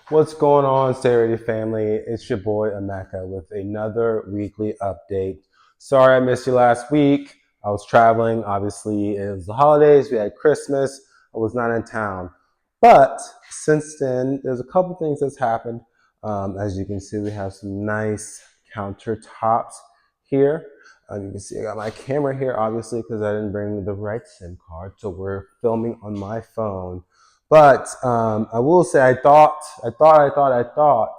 What's going on, Stay Ready family? It's your boy Emeka with another weekly update. Sorry I missed you last week. I was traveling. Obviously, it was the holidays. We had Christmas. I was not in town. But since then, there's a couple things that's happened. As you can see, we have some nice countertops here. You can see I got my camera here, obviously, because I didn't bring the right SIM card. So we're filming on my phone. But I will say, I thought the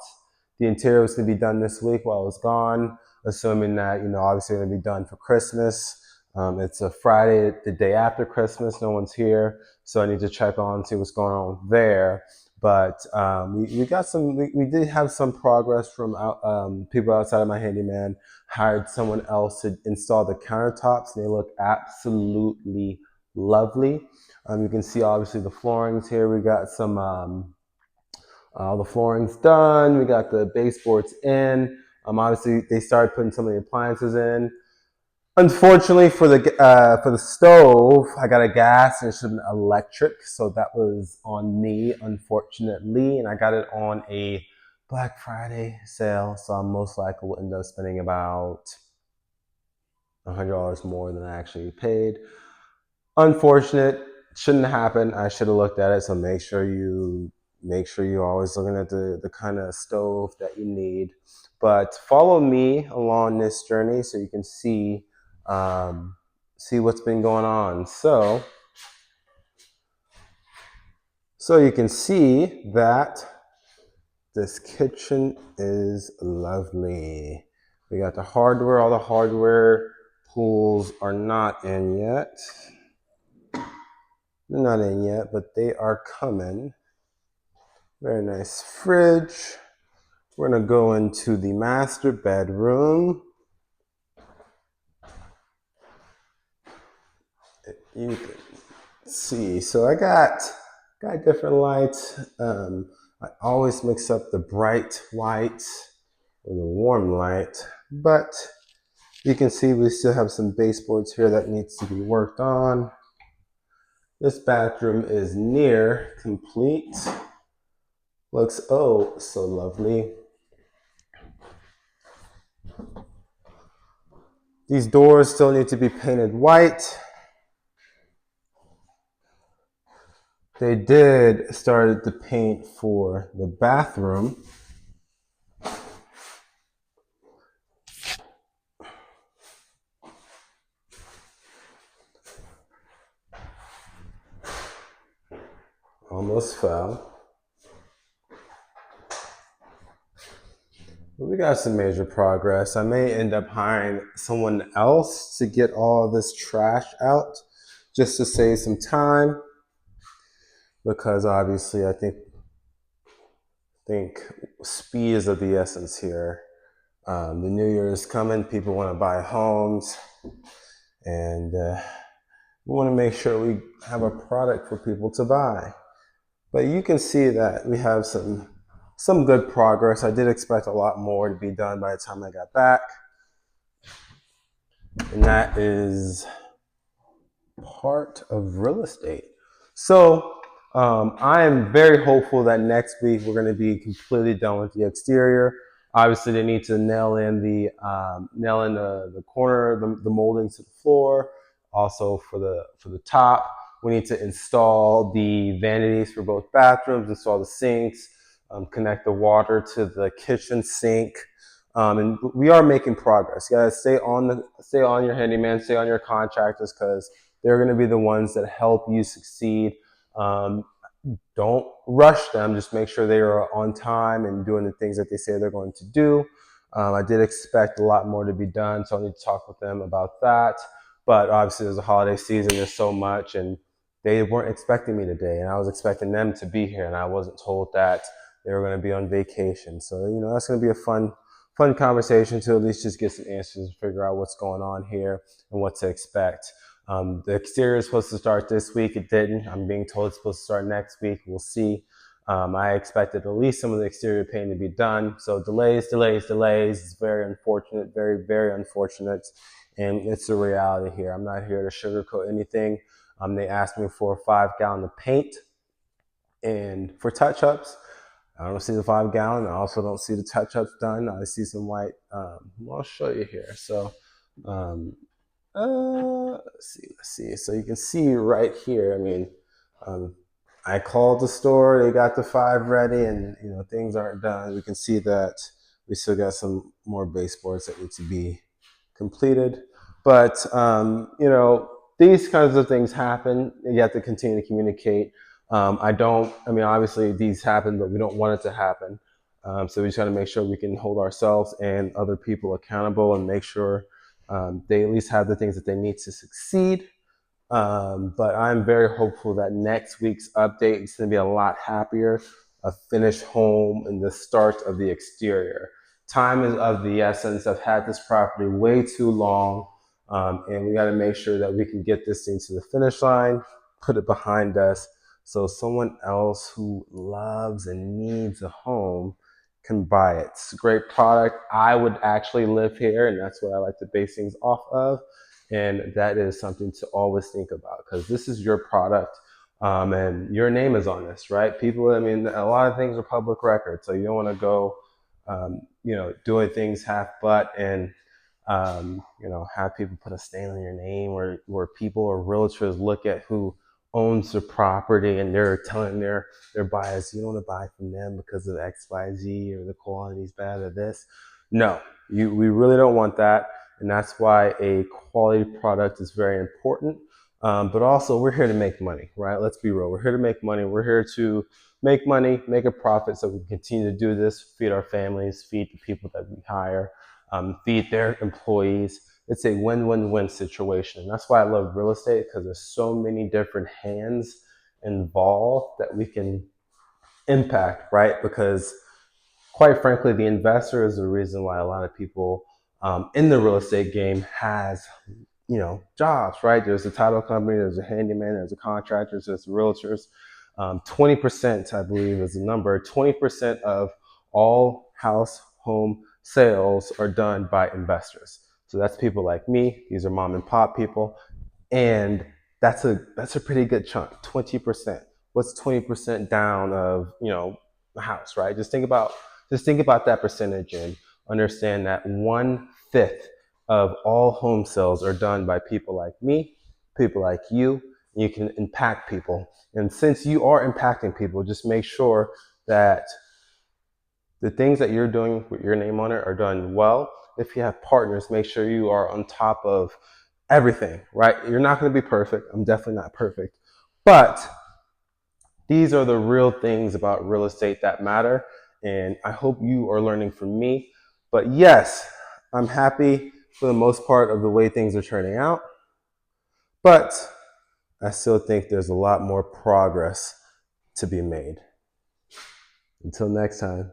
interior was going to be done this week while I was gone, assuming that, obviously going to be done for Christmas. It's a Friday, the day after Christmas. No one's here, so I need to check on, see what's going on there. But we did have some progress from people outside of my handyman. Hired someone else to install the countertops, and they look absolutely lovely. You can see obviously the floorings here. We got some all the flooring's done. We got the baseboards in. Obviously they started putting some of the appliances in. Unfortunately for the stove, I got a gas and it's an electric, so that was on me, unfortunately, and I got it on a Black Friday sale, so I most likely will end up spending about $100 more than I actually paid. Unfortunate, shouldn't happen. I should have looked at it. So make sure you're always looking at the kind of stove that you need. But follow me along this journey so you can see what's been going on. So you can see that this kitchen is lovely. We got the hardware. All the hardware pools are not in yet. They're not in yet, but they are coming. Very nice fridge. We're gonna go into the master bedroom. You can see. So I got different lights. I always mix up the bright white with the warm light, but you can see we still have some baseboards here that needs to be worked on. This bathroom is near complete. Looks oh so lovely. These doors still need to be painted white. They did start the paint for the bathroom. Almost fell. We got some major progress. I may end up hiring someone else to get all this trash out just to save some time, because obviously I think speed is of the essence here. The new year is coming. People want to buy homes, and we want to make sure we have a product for people to buy. But you can see that we have some good progress. I did expect a lot more to be done by the time I got back. And that is part of real estate. So I am very hopeful that next week we're going to be completely done with the exterior. Obviously, they need to nail in the corner, the moldings to the floor. Also for the top, we need to install the vanities for both bathrooms, install the sinks, connect the water to the kitchen sink. And we are making progress. You gotta stay on your handyman, stay on your contractors, because they're going to be the ones that help you succeed. Don't rush them. Just make sure they are on time and doing the things that they say they're going to do. I did expect a lot more to be done, so I need to talk with them about that. But obviously, there's a holiday season. There's so much, and they weren't expecting me today, and I was expecting them to be here, and I wasn't told that they were going to be on vacation. So that's going to be a fun conversation to at least just get some answers and figure out what's going on here and what to expect. The exterior is supposed to start this week. It didn't. I'm being told it's supposed to start next week. We'll see. I expected at least some of the exterior paint to be done. So delays. It's very unfortunate, very, very unfortunate. And it's the reality here. I'm not here to sugarcoat anything. They asked me for a 5-gallon of paint and for touch-ups. I don't see the 5 gallon. I also don't see the touch-ups done. I see some white. Well, I'll show you here. So, um, let's see. So you can see right here. I mean, um, I called the store. They got the 5 ready, and things aren't done. We can see that we still got some more baseboards that need to be completed. But these kinds of things happen. You have to continue to communicate. I mean, obviously these happen, but we don't want it to happen. So we just got to make sure we can hold ourselves and other people accountable and make sure they at least have the things that they need to succeed. But I'm very hopeful that next week's update is going to be a lot happier, a finished home, and the start of the exterior. Time is of the essence. I've had this property way too long, and we got to make sure that we can get this thing to the finish line, put it behind us, so someone else who loves and needs a home can buy it. It's a great product. I would actually live here, and that's what I like to base things off of. And that is something to always think about, because this is your product, and your name is on this, right? People, I mean, a lot of things are public record, so you don't want to go, doing things half butt and, have people put a stain on your name, where people or realtors look at who owns the property and they're telling their buyers, you don't want to buy from them because of X, Y, Z, or the quality's bad or this. No, we really don't want that. And that's why a quality product is very important. But also, we're here to make money, right? Let's be real. We're here to make money. We're here to make money, make a profit, so we can continue to do this, feed our families, feed the people that we hire, feed their employees. It's a win-win-win situation. And that's why I love real estate, because there's so many different hands involved that we can impact, right? Because quite frankly, the investor is the reason why a lot of people in the real estate game has, jobs, right? There's a title company, there's a handyman, there's a contractors, there's realtors. 20%, I believe, is the number. 20% of all home sales are done by investors. So that's people like me. These are mom and pop people, and that's a pretty good chunk. 20%. What's 20% down of a house, right? Just think about that percentage and understand that 1/5 of all home sales are done by people like me, people like you. You can impact people. And since you are impacting people, just make sure that the things that you're doing with your name on it are done well. If you have partners, make sure you are on top of everything, right? You're not going to be perfect. I'm definitely not perfect. But these are the real things about real estate that matter. And I hope you are learning from me. But yes, I'm happy for the most part of the way things are turning out. But I still think there's a lot more progress to be made. Until next time.